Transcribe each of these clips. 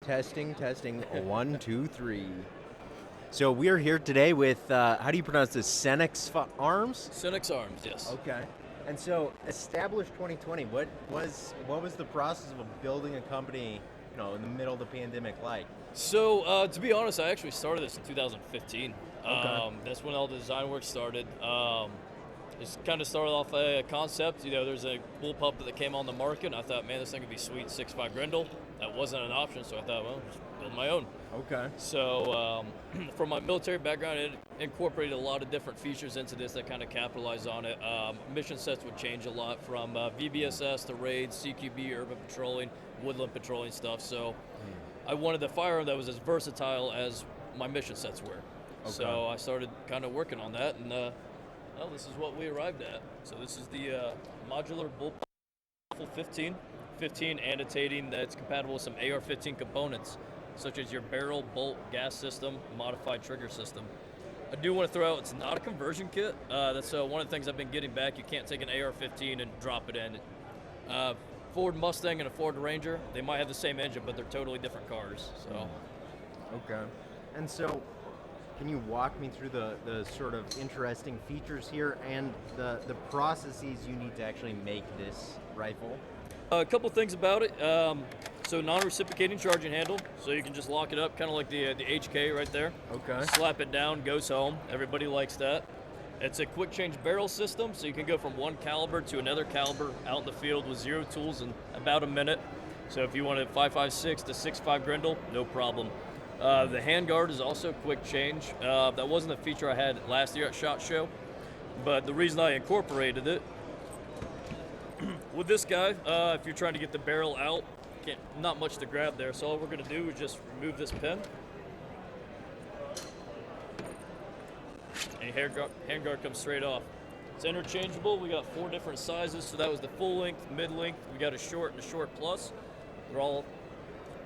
Testing. 1, 2, 3. So we are here today with, how do you pronounce this, Senex Arms? Senex Arms, yes. Okay. And so, established 2020, what was the process of building a company, in the middle of the pandemic like? So, to be honest, I actually started this in 2015. Okay. That's when all the design work started. Just kind of started off a concept. There's a bullpup that came on the market, and I thought, man, this thing could be sweet, 6.5 Grindle. That wasn't an option, so I thought, well, just build my own. Okay. So, from my military background, it incorporated a lot of different features into this that kind of capitalized on it. Mission sets would change a lot from VBSS to raids, CQB, urban patrolling, woodland patrolling stuff. So, I wanted a firearm that was as versatile as my mission sets were. Okay. So, I started kind of working on that, and well, this is what we arrived at. So, this is the modular bullpup 15 annotating that it's compatible with some AR-15 components, such as your barrel, bolt, gas system, modified trigger system. I do want to throw out, it's not a conversion kit. That's one of the things I've been getting back. You can't take an AR-15 and drop it in. Ford Mustang and a Ford Ranger, they might have the same engine, but they're totally different cars. So, Okay. And so, can you walk me through the sort of interesting features here and the processes you need to actually make this rifle? a couple things about it. So non-reciprocating charging handle, so you can just lock it up, kind of like the HK right there. Okay. Slap it down, goes home. Everybody likes that. It's a quick change barrel system, so you can go from one caliber to another caliber out in the field with zero tools in about a minute. So if you want a 5.56 to 6.5 Grindle, no problem. The handguard is also quick change. That wasn't a feature I had last year at SHOT Show, but the reason I incorporated it with this guy, if you're trying to get the barrel out, not much to grab there, so all we're going to do is just remove this pin. And handguard comes straight off. It's interchangeable. We got 4 different sizes, so that was the full length, mid length. We got a short and a short plus. They're all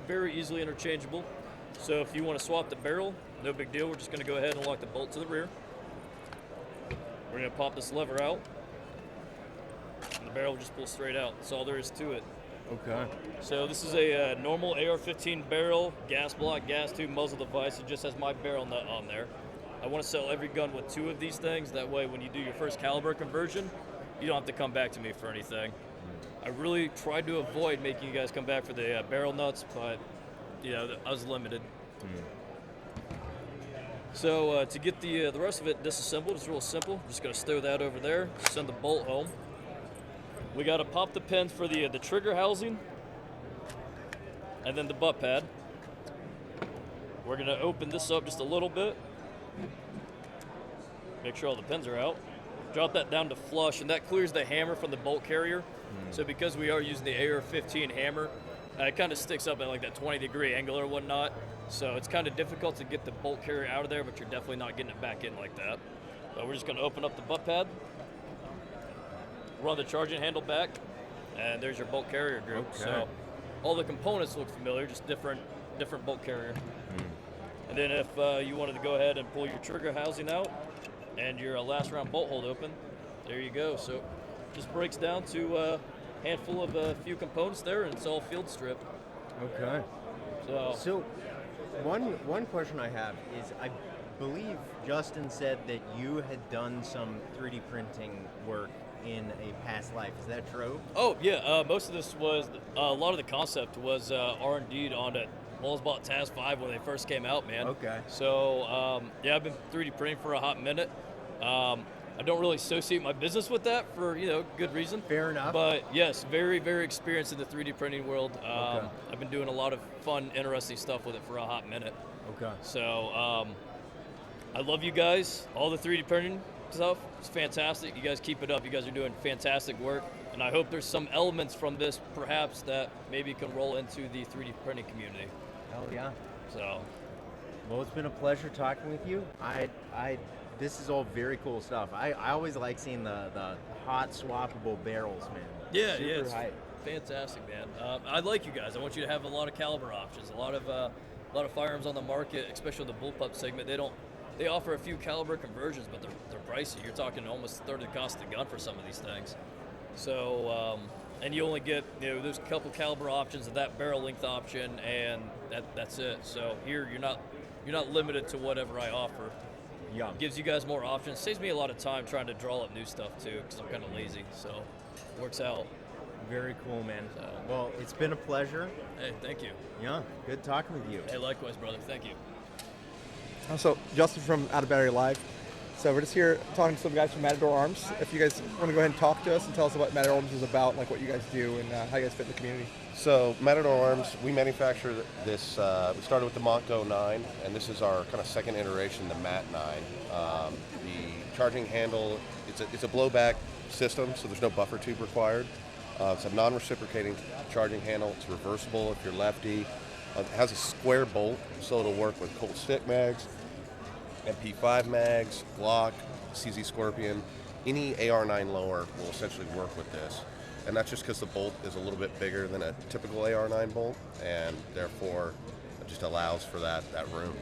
very easily interchangeable. So if you want to swap the barrel, no big deal. We're just going to go ahead and lock the bolt to the rear. We're going to pop this lever out, and the barrel will just pull straight out. That's all there is to it. Okay. So this is a normal AR-15 barrel, gas block, gas tube, muzzle device. It just has my barrel nut on there. I want to sell every gun with 2 of these things. That way, when you do your first caliber conversion, you don't have to come back to me for anything. I really tried to avoid making you guys come back for the barrel nuts, but I was limited. So to get the rest of it disassembled, it's real simple. Just going to stow that over there, send the bolt home. We got to pop the pins for the trigger housing and then the butt pad. We're going to open this up just a little bit. Make sure all the pins are out. Drop that down to flush, and that clears the hammer from the bolt carrier. So because we are using the AR-15 hammer, it kind of sticks up at like that 20-degree angle or whatnot. So it's kind of difficult to get the bolt carrier out of there, but you're definitely not getting it back in like that. So we're just going to open up the butt pad. Run the charging handle back, and there's your bolt carrier group. Okay. So all the components look familiar, just different bolt carrier. And then if you wanted to go ahead and pull your trigger housing out and your last round bolt hold open, there you go. So it just breaks down to a handful of a few components there, and it's all field strip. Okay. So one question I have is, I believe Justin said that you had done some 3D printing work in a past life. Is that true? Oh yeah, most of this was a lot of the concept was R&D'd on it. Ballsbot TAS 5 when they first came out, man. Okay. So I've been 3D printing for a hot minute. I don't really associate my business with that for good reason. Fair enough. But yes, very very experienced in the 3D printing world. Okay. I've been doing a lot of fun, interesting stuff with it for a hot minute. Okay. So I love you guys. All the 3D printing stuff, it's fantastic. You guys keep it up. You guys are doing fantastic work. And I hope there's some elements from this perhaps that maybe can roll into the 3D printing community. Hell yeah. So, well, it's been a pleasure talking with you. This is all very cool stuff. I always like seeing the hot swappable barrels, man. Yeah, Super it's hype. fantastic, man. I like you guys. I want you to have a lot of caliber options, a lot of firearms on the market, especially the bullpup segment. They offer a few caliber conversions, but they're pricey. You're talking almost a third of the cost of the gun for some of these things. So and you only get, there's a couple caliber options of that barrel length option, and that's it. So here you're not limited to whatever I offer. Yeah. Gives you guys more options. Saves me a lot of time trying to draw up new stuff too, because I'm kind of lazy. So it works out. Very cool, man. So, well, it's been a pleasure. hey, thank you. Yeah, good talking with you. Hey, likewise, brother. Thank you. So Justin from Out of Battery Live. So we're just here talking to some guys from Matador Arms. If you guys want to go ahead and talk to us and tell us what Matador Arms is about, like what you guys do and how you guys fit in the community. So Matador Arms, we manufacture this, we started with the Monco 9, and this is our kind of second iteration, the Mat 9. The charging handle, it's a blowback system, so there's no buffer tube required. It's a non-reciprocating charging handle. It's reversible if you're lefty. It has a square bolt, so it'll work with Colt stick mags, MP5 mags, Glock, CZ Scorpion. Any AR9 lower will essentially work with this. And that's just because the bolt is a little bit bigger than a typical AR9 bolt, and therefore it just allows for that room.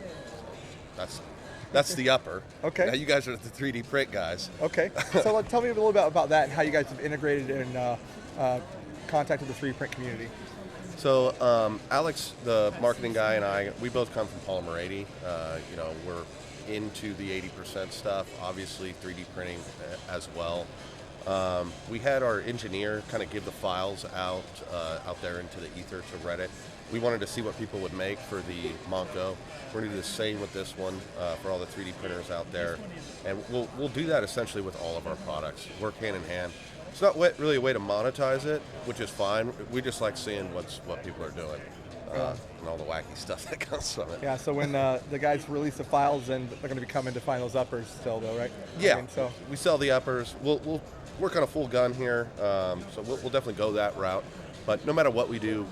That's the upper. Okay. Now you guys are the 3D print guys. Okay. So tell me a little bit about that and how you guys have integrated and contacted the 3D print community. So Alex, the marketing guy, and I, we both come from Polymer 80. We're into the 80% stuff, obviously 3D printing as well. We had our engineer kind of give the files out there into the ether to Reddit. We wanted to see what people would make for the Monco. We're going to do the same with this one for all the 3D printers out there. And we'll do that essentially with all of our products, work hand in hand. It's not really a way to monetize it, which is fine. We just like seeing what people are doing and all the wacky stuff that comes from it. Yeah, so when the guys release the files, then they're going to be coming to find those uppers still, though, right? Yeah, So we sell the uppers. We'll work on a full gun here, so we'll definitely go that route. But no matter what we do,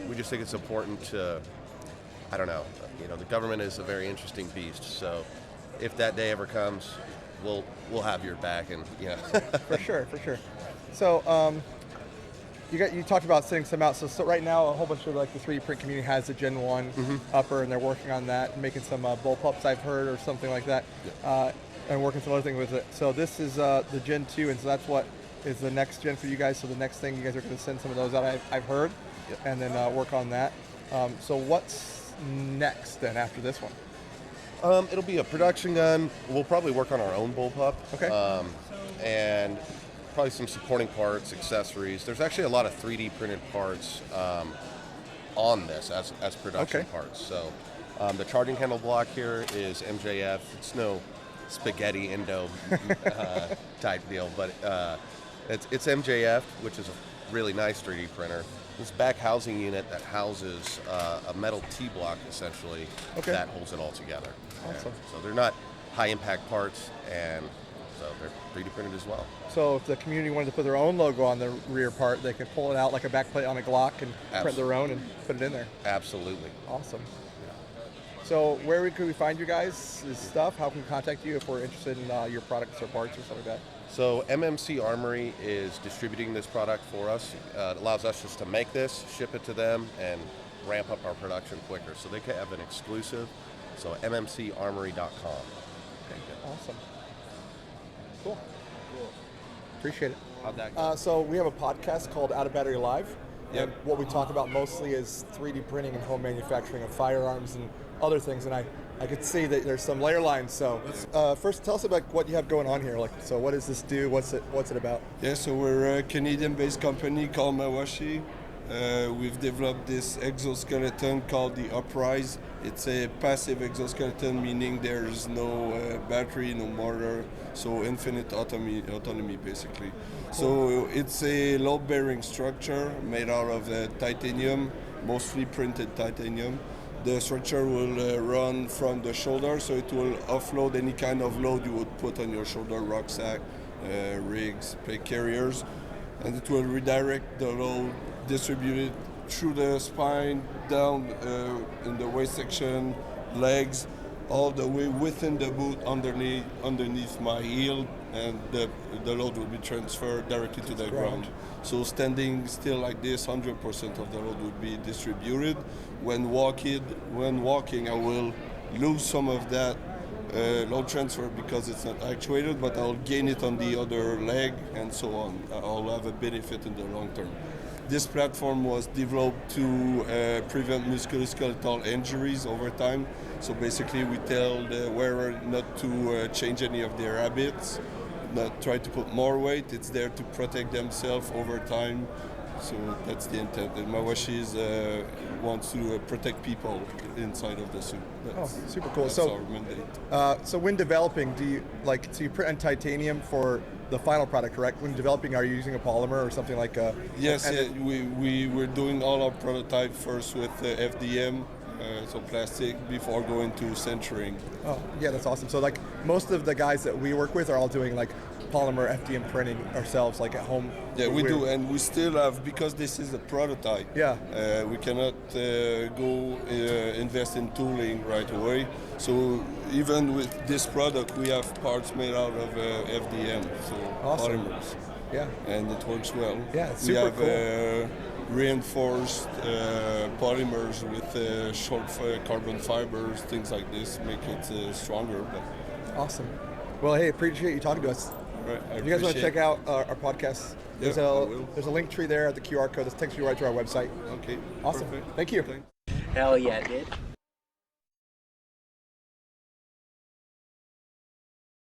we just think it's important to, I don't know, the government is a very interesting beast. So if that day ever comes, we'll have your back, and For sure. So you talked about sending some out. So right now, a whole bunch of like the 3D print community has the Gen 1 upper, and they're working on that, and making some bullpups, I've heard, or something like that, and working some other things with it. So this is the Gen 2, and so that's what is the next gen for you guys. So the next thing, you guys are going to send some of those out, I've heard, and then work on that. So what's next then after this one? It'll be a production gun. We'll probably work on our own bullpup. Okay. And probably some supporting parts, accessories. There's actually a lot of 3D printed parts on this as production parts. So the charging handle block here is MJF. It's no spaghetti Indo type deal, but it's MJF, which is a really nice 3D printer. This back housing unit that houses a metal T-block, essentially, that holds it all together. Awesome. And so they're not high-impact parts, and so they're 3D printed as well. So if the community wanted to put their own logo on the rear part, they could pull it out like a backplate on a Glock and print their own and put it in there. Absolutely. Awesome. So where could we find you guys' stuff? How can we contact you if we're interested in your products or parts or something like that? So MMC Armory is distributing this product for us. It allows us just to make this, ship it to them, and ramp up our production quicker. So they can have an exclusive. So mmcarmory.com. Okay, awesome. Cool. Appreciate it. How'd that go? So we have a podcast called Out of Battery Live. And what we talk about mostly is 3D printing and home manufacturing of firearms and other things. And I could see that there's some layer lines. So first, tell us about what you have going on here. So what does this do? What's it about? Yeah, so we're a Canadian-based company called Mawashi. We've developed this exoskeleton called the Uprise. It's a passive exoskeleton, meaning there's no battery, no motor, so infinite autonomy basically. So it's a load-bearing structure made out of titanium, mostly printed titanium. The structure will run from the shoulder, so it will offload any kind of load you would put on your shoulder, rucksack, rigs, plate carriers, and it will redirect the load, distribute it through the spine, down in the waist section, legs, all the way within the boot underneath my heel, and the load will be transferred directly to the ground. So standing still like this, 100% of the load will be distributed. When walking, I will lose some of that load transfer because it's not actuated, but I'll gain it on the other leg and so on. I'll have a benefit in the long term. this platform was developed to prevent musculoskeletal injuries over time. So basically, we tell the wearer not to change any of their habits, not try to put more weight. It's there to protect themselves over time. So that's the intent. And Mawashi wants to protect people inside of the suit. That's, super cool. That's So, our mandate. so when developing, do you so you print on titanium for the final product, correct? When developing, are you using a polymer or something like a? Yes, we're doing all our prototype first with FDM, so plastic, before going to centering. Oh, yeah, that's awesome. So like most of the guys that we work with are all doing like polymer FDM printing ourselves, like at home. Yeah, we do, and we still have, because this is a prototype. Yeah. We cannot go invest in tooling right away. So even with this product, we have parts made out of FDM, so Awesome. polymers. Yeah. And it works well. Yeah, it's we super have cool. Reinforced polymers with short carbon fibers, things like this, make it stronger. But Awesome. Well, hey, appreciate you talking to us. right, I If you guys want to appreciate check out our podcast, Yeah, I will. there's a link tree there at the QR code. This takes you right to our website. Okay. Awesome. Perfect. Thank you. Thanks. Hell yeah, dude.